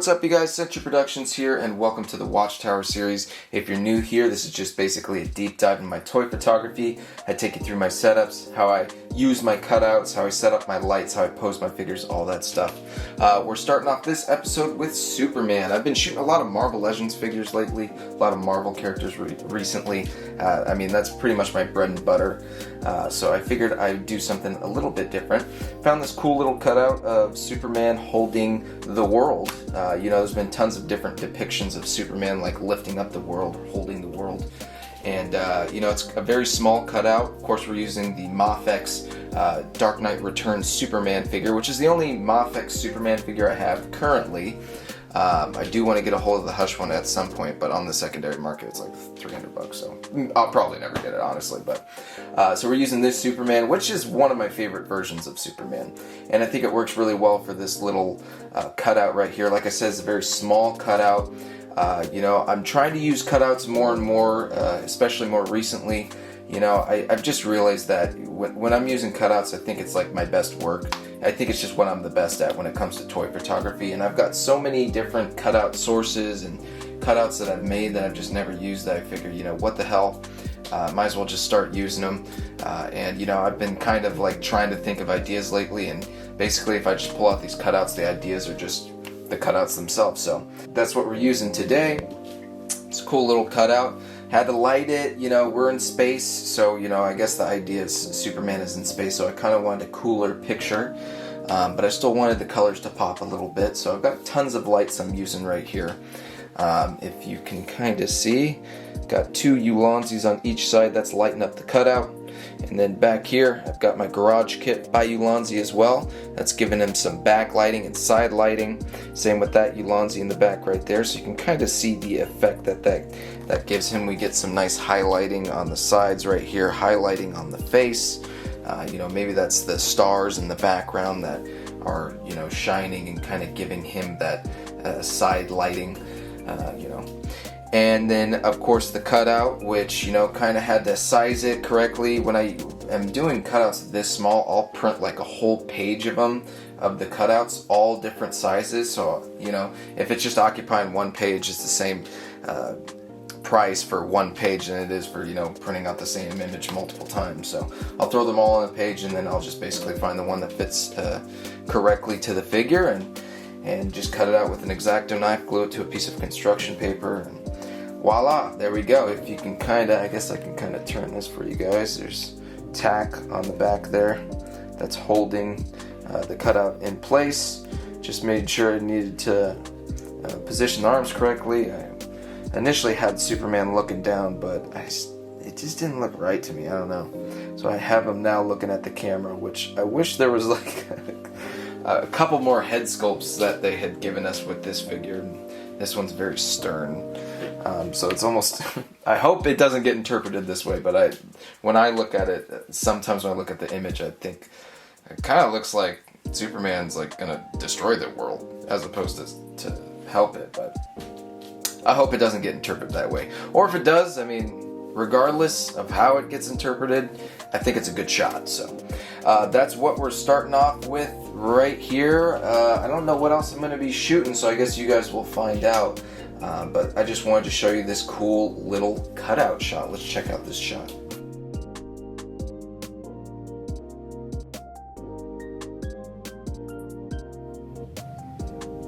What's up, you guys? Sentry Productions here, and welcome to the Watchtower series. If you're new here, this is just basically a deep dive in my toy photography. I take you through my setups, how I use my cutouts, how I set up my lights, how I pose my figures, all that stuff. We're starting off this episode with Superman. I've been shooting a lot of Marvel Legends figures lately, a lot of Marvel characters recently. I mean, that's pretty much my bread and butter. So I figured I'd do something a little bit different. Found this cool little cutout of Superman holding the world. There's been tons of different depictions of Superman, like lifting up the world, or holding the world. And, it's a very small cutout. Of course, we're using the Mafex Dark Knight Returns Superman figure, which is the only Mafex Superman figure I have currently. I do want to get a hold of the Hush one at some point, but on the secondary market it's like $300, so I'll probably never get it, honestly. But so we're using this Superman, which is one of my favorite versions of Superman, and I think it works really well for this little cutout right here. Like I said, it's a very small cutout. I'm trying to use cutouts more and more, especially more recently. I've just realized that when I'm using cutouts, I think it's like my best work. I think it's just what I'm the best at when it comes to toy photography, and I've got so many different cutout sources and cutouts that I've made that I've just never used that I figure, what the hell, might as well just start using them. I've been kind of like trying to think of ideas lately, and basically if I just pull out these cutouts, the ideas are just the cutouts themselves. So that's what we're using today. It's a cool little cutout. Had to light it, we're in space, so I guess the idea is Superman is in space, so I kind of wanted a cooler picture, but I still wanted the colors to pop a little bit, so I've got tons of lights I'm using right here. If you can kind of see, got two Ulanzis on each side, that's lighting up the cutout. And then back here, I've got my garage kit by Ulanzi as well. That's giving him some backlighting and side lighting. Same with that Ulanzi in the back right there. So you can kind of see the effect that gives him. We get some nice highlighting on the sides right here, highlighting on the face. Maybe that's the stars in the background that are, shining and kind of giving him that side lighting, And then, of course, the cutout, which, kind of had to size it correctly. When I am doing cutouts this small, I'll print like a whole page of them, of the cutouts, all different sizes. So, if it's just occupying one page, it's the same price for one page than it is for, printing out the same image multiple times. So I'll throw them all on a page, and then I'll just basically find the one that fits correctly to the figure and just cut it out with an X-Acto knife, glue it to a piece of construction paper, and voila, there we go. If you can I guess I can kind of turn this for you guys. There's tack on the back there that's holding the cutout in place. Just made sure I needed to position the arms correctly. I initially had Superman looking down, but it just didn't look right to me. I don't know. So I have him now looking at the camera, which I wish there was like a couple more head sculpts that they had given us with this figure. This one's very stern. So it's almost, I hope it doesn't get interpreted this way, but when I look at it, sometimes when I look at the image, I think it kind of looks like Superman's like gonna destroy the world as opposed to help it, but I hope it doesn't get interpreted that way. Or if it does, regardless of how it gets interpreted, I think it's a good shot. So that's what we're starting off with right here. I don't know what else I'm going to be shooting, so I guess you guys will find out. But I just wanted to show you this cool little cutout shot. Let's check out this shot.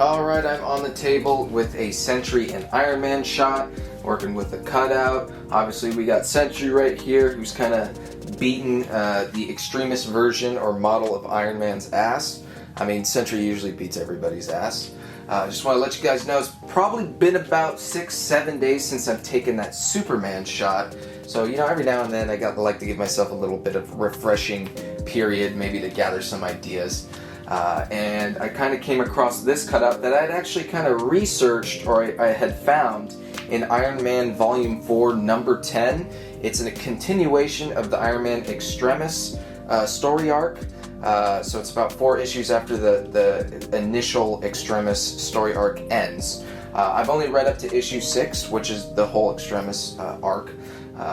Alright, I'm on the table with a Sentry and Iron Man shot, working with a cutout. Obviously we got Sentry right here, who's kind of beating the extremist version or model of Iron Man's ass. Sentry usually beats everybody's ass. I just want to let you guys know it's probably been about 6-7 days since I've taken that Superman shot. So, every now and then I like to give myself a little bit of refreshing period, maybe to gather some ideas. And I kind of came across this cutout that I'd actually kind of researched, or I had found in Iron Man Volume 4, Number 10. It's a continuation of the Iron Man Extremis story arc. So it's about 4 issues after the initial Extremis story arc ends. I've only read up to issue 6, which is the whole Extremis arc.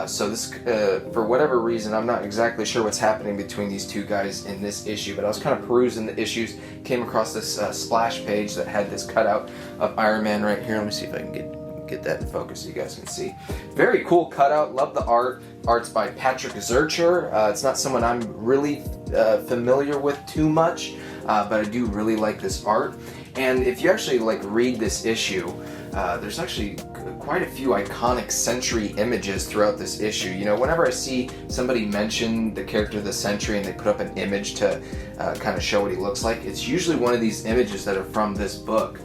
So this, for whatever reason, I'm not exactly sure what's happening between these two guys in this issue, but I was kind of perusing the issues, came across this splash page that had this cutout of Iron Man right here. Let me see if I can get that in focus so you guys can see. Very cool cutout, love the art. Art's by Patrick Zurcher. It's not someone I'm really familiar with too much, but I do really like this art. And if you actually like read this issue, there's actually quite a few iconic Sentry images throughout this issue. You know, whenever I see somebody mention the character of the Sentry and they put up an image to kind of show what he looks like, it's usually one of these images that are from this book,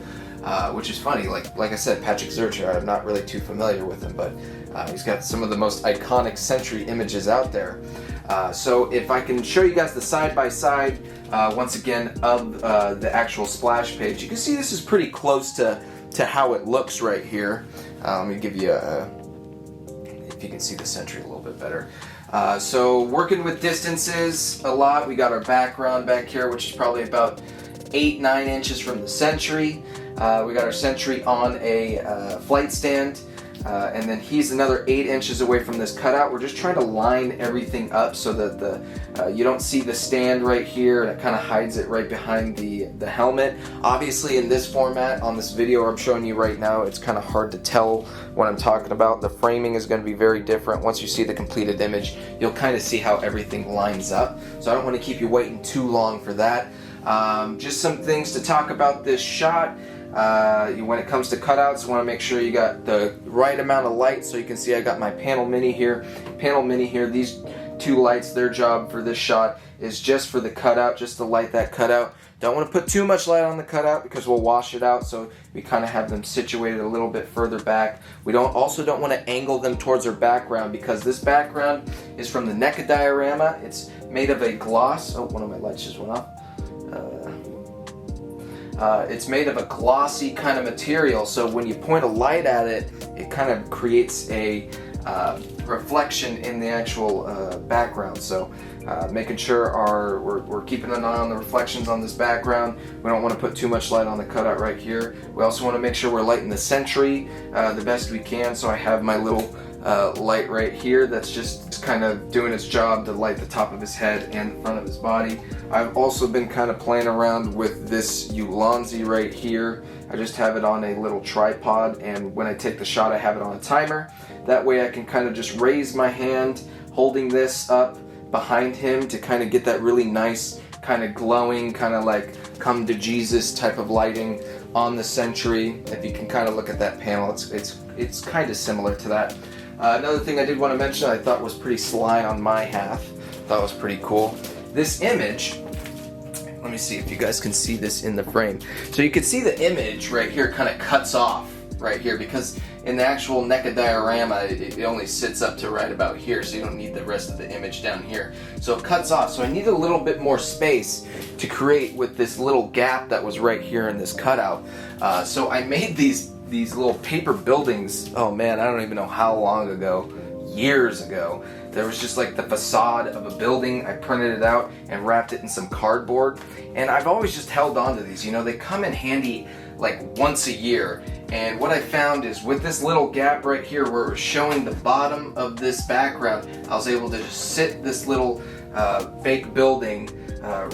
which is funny. Like I said, Patrick Zurcher, I'm not really too familiar with him, but he's got some of the most iconic Sentry images out there. So if I can show you guys the side-by-side, once again, of the actual splash page, you can see this is pretty close to how it looks right here. Let me give you if you can see the Sentry a little bit better. So working with distances a lot, we got our background back here, which is probably about 8-9 inches from the Sentry. We got our Sentry on a flight stand. And then he's another 8 inches away from this cutout. We're just trying to line everything up so that you don't see the stand right here, and it kind of hides it right behind the helmet. Obviously in this format, on this video I'm showing you right now, it's kind of hard to tell what I'm talking about. The framing is going to be very different. Once you see the completed image, you'll kind of see how everything lines up. So I don't want to keep you waiting too long for that. Just some things to talk about this shot. When it comes to cutouts, you want to make sure you got the right amount of light. So you can see I got my panel mini here. These two lights, their job for this shot is just for the cutout, just to light that cutout. Don't want to put too much light on the cutout because we'll wash it out, so we kind of have them situated a little bit further back. We also don't want to angle them towards our background because this background is from the NECA diorama. It's made of a gloss. Oh, one of my lights just went off. It's made of a glossy kind of material, so when you point a light at it, it kind of creates a reflection in the actual background. So making sure we're keeping an eye on the reflections on this background. We don't want to put too much light on the cutout right here. We also want to make sure we're lighting the Sentry the best we can. So I have my little light right here that's just kind of doing its job to light the top of his head and the front of his body. I've also been kind of playing around with this Ulanzi right here. I just have it on a little tripod, and when I take the shot I have it on a timer. That way I can kind of just raise my hand holding this up behind him to kind of get that really nice kind of glowing, kind of like come to Jesus type of lighting on the Sentry. If you can kind of look at that panel, it's kind of similar to that. Another thing I did want to mention I thought was pretty sly on my half, thought was pretty cool. This image, let me see if you guys can see this in the frame. So you can see the image right here kind of cuts off right here because in the actual NECA diorama it only sits up to right about here, so you don't need the rest of the image down here. So it cuts off, so I need a little bit more space to create with this little gap that was right here in this cutout. So I made these little paper buildings, oh man, I don't even know how long ago, years ago. There was just like the facade of a building. I printed it out and wrapped it in some cardboard, and I've always just held on to these. You know, they come in handy like once a year, and what I found is with this little gap right here where it was showing the bottom of this background, I was able to just sit this little fake building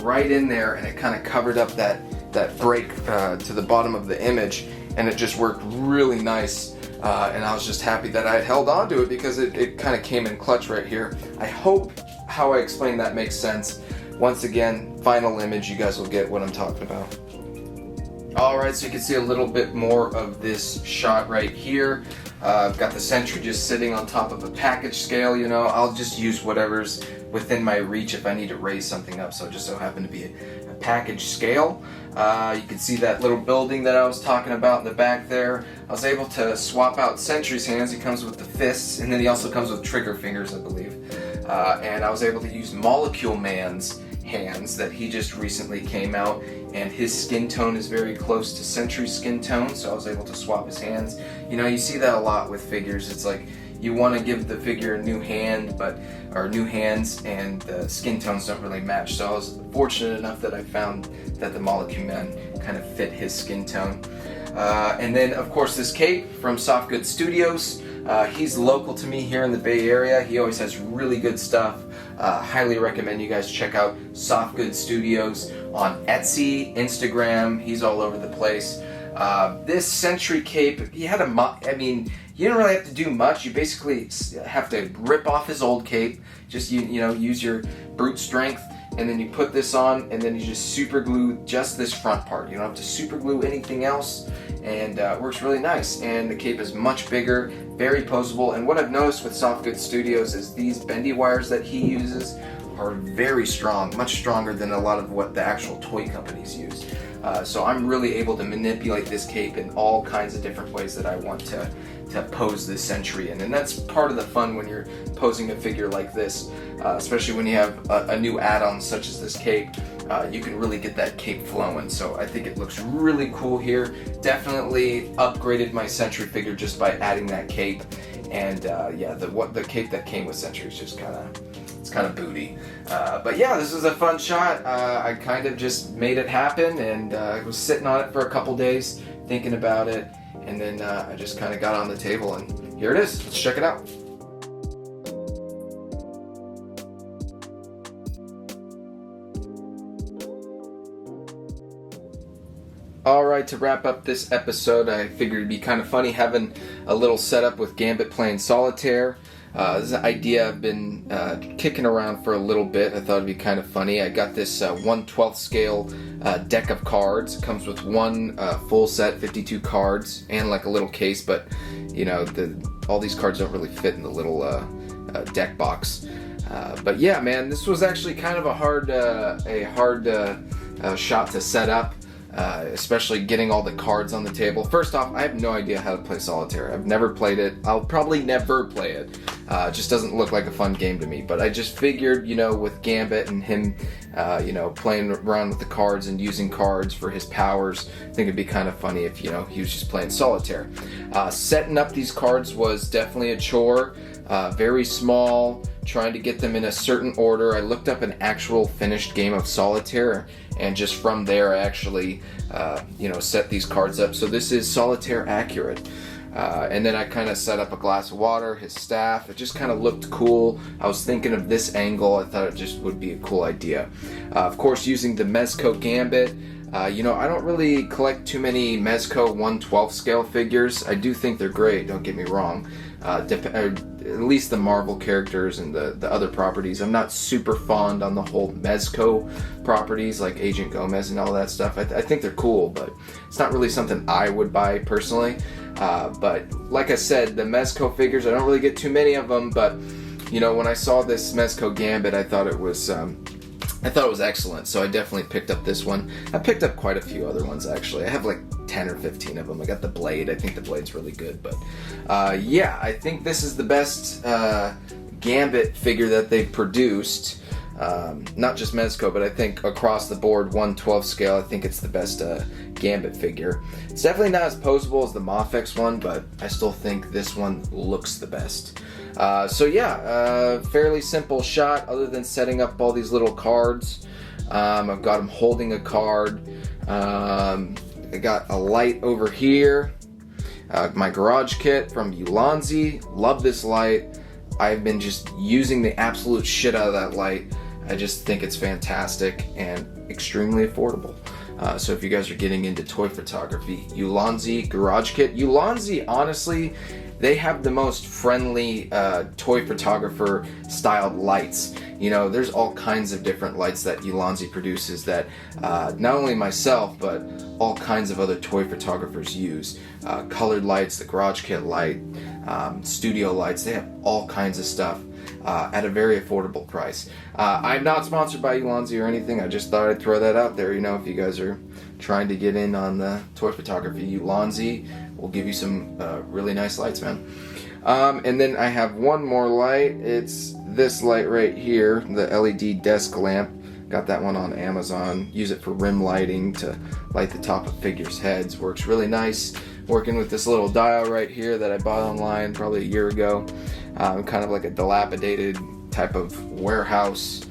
right in there, and it kind of covered up that break to the bottom of the image, and it just worked really nice. And I was just happy that I had held on to it because it kind of came in clutch right here. I hope how I explained that makes sense. Once again, final image, you guys will get what I'm talking about. Alright, so you can see a little bit more of this shot right here. I've got the Sentry just sitting on top of a package scale. You know, I'll just use whatever's within my reach if I need to raise something up, so it just so happened to be a package scale. You can see that little building that I was talking about in the back there. I was able to swap out Sentry's hands. He comes with the fists, and then he also comes with trigger fingers, I believe. And I was able to use Molecule Man's hands that he just recently came out, and his skin tone is very close to Sentry's skin tone, so I was able to swap his hands. You know, you see that a lot with figures. It's like you want to give the figure a new hand, or new hands, and the skin tones don't really match. So I was fortunate enough that I found that the Molecule Man kind of fit his skin tone. And then, of course, this cape from Soft Good Studios. He's local to me here in the Bay Area. He always has really good stuff. Highly recommend you guys check out Soft Good Studios on Etsy, Instagram. He's all over the place. This Sentry cape, he had you didn't really have to do much. You basically have to rip off his old cape. Just use your brute strength, and then you put this on, and then you just super glue just this front part. You don't have to super glue anything else, and it works really nice. And the cape is much bigger, very posable. And what I've noticed with Soft Good Studios is these bendy wires that he uses are very strong, much stronger than a lot of what the actual toy companies use. So I'm really able to manipulate this cape in all kinds of different ways that I want to pose this Sentry in. And that's part of the fun when you're posing a figure like this, especially when you have a new add-on such as this cape. You can really get that cape flowing. So I think it looks really cool here. Definitely upgraded my Sentry figure just by adding that cape. And yeah, the cape that came with Sentry is just kind of booty. But yeah, this was a fun shot. I kind of just made it happen, and I was sitting on it for a couple days thinking about it, and then I just kind of got on the table, and here it is. Let's check it out. Alright, to wrap up this episode, I figured it'd be kind of funny having a little setup with Gambit playing solitaire. This is an idea I've been kicking around for a little bit. I thought it'd be kind of funny. I got this 1/12 scale deck of cards. It comes with one full set, 52 cards, and like a little case, but all these cards don't really fit in the little deck box. But yeah, man, this was actually kind of a hard shot to set up. Especially getting all the cards on the table. First off, I have no idea how to play solitaire. I've never played it. I'll probably never play it. It just doesn't look like a fun game to me. But I just figured, with Gambit and him, playing around with the cards and using cards for his powers, I think it'd be kind of funny if, he was just playing solitaire. Setting up these cards was definitely a chore. Very small, trying to get them in a certain order. I looked up an actual finished game of solitaire, and just from there I actually set these cards up. So this is solitaire accurate. And then I kind of set up a glass of water, his staff. It just kind of looked cool. I was thinking of this angle. I thought it just would be a cool idea. Of course, using the Mezco Gambit. I don't really collect too many Mezco 1/12 scale figures. I do think they're great, don't get me wrong. At least the Marvel characters and the other properties. I'm not super fond on the whole Mezco properties like Agent Gomez and all that stuff. I think they're cool, but it's not really something I would buy personally. But like I said, the Mezco figures, I don't really get too many of them, but when I saw this Mezco Gambit, I thought it was excellent, so I definitely picked up this one. I picked up quite a few other ones, actually. I have like 10 or 15 of them. I got the Blade. I think the Blade's really good, but yeah, I think this is the best Gambit figure that they've produced. Not just Mezco, but I think across the board, 1/12 scale, I think it's the best Gambit figure. It's definitely not as posable as the Mafex one, but I still think this one looks the best. So yeah, fairly simple shot other than setting up all these little cards. I've got him holding a card. I got a light over here. My garage kit from Ulanzi. Love this light. I've been just using the absolute shit out of that light. I just think it's fantastic and extremely affordable. So if you guys are getting into toy photography, Ulanzi garage kit. Ulanzi, honestly, they have the most friendly toy photographer styled lights. There's all kinds of different lights that Ulanzi produces that not only myself, but all kinds of other toy photographers use. Colored lights, the garage kit light, studio lights, they have all kinds of stuff at a very affordable price. I'm not sponsored by Ulanzi or anything. I just thought I'd throw that out there. If you guys are trying to get in on the toy photography, Ulanzi will give you some really nice lights, man. And then I have one more light. It's this light right here, the LED desk lamp. Got that one on Amazon. Use it for rim lighting to light the top of figures' heads. Works really nice. Working with this little dial right here that I bought online probably a year ago. Kind of like a dilapidated type of warehouse.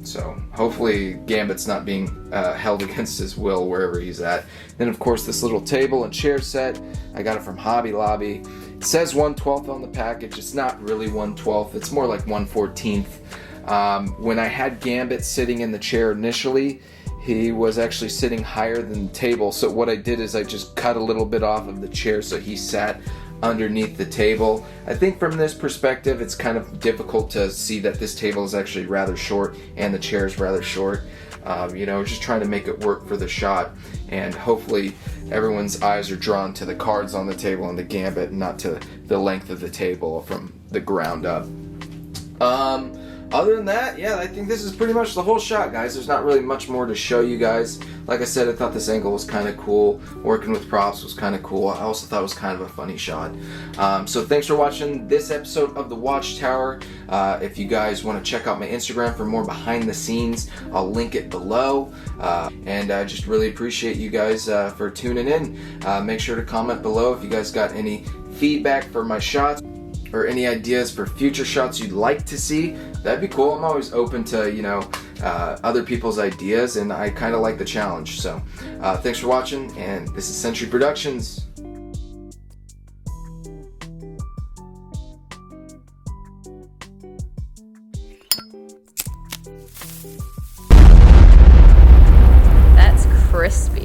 So hopefully Gambit's not being held against his will wherever he's at. Then of course this little table and chair set, I got it from Hobby Lobby. It says 1/12 on the package. It's not really 1/12. It's more like 1/14. When I had Gambit sitting in the chair initially, he was actually sitting higher than the table. So what I did is I just cut a little bit off of the chair so he sat underneath the table. I think from this perspective it's kind of difficult to see that this table is actually rather short and the chair is rather short. Just trying to make it work for the shot, and hopefully everyone's eyes are drawn to the cards on the table and the Gambit, not to the length of the table from the ground up. Other than that, yeah, I think this is pretty much the whole shot, guys. There's not really much more to show you guys. Like I said, I thought this angle was kind of cool. Working with props was kind of cool. I also thought it was kind of a funny shot. So thanks for watching this episode of the Watchtower. If you guys want to check out my Instagram for more behind the scenes, I'll link it below. And I just really appreciate you guys for tuning in. Make sure to comment below if you guys got any feedback for my shots, or any ideas for future shots you'd like to see. That'd be cool. I'm always open to, other people's ideas, and I kind of like the challenge. So thanks for watching, and this is Sentry Productions. That's crispy.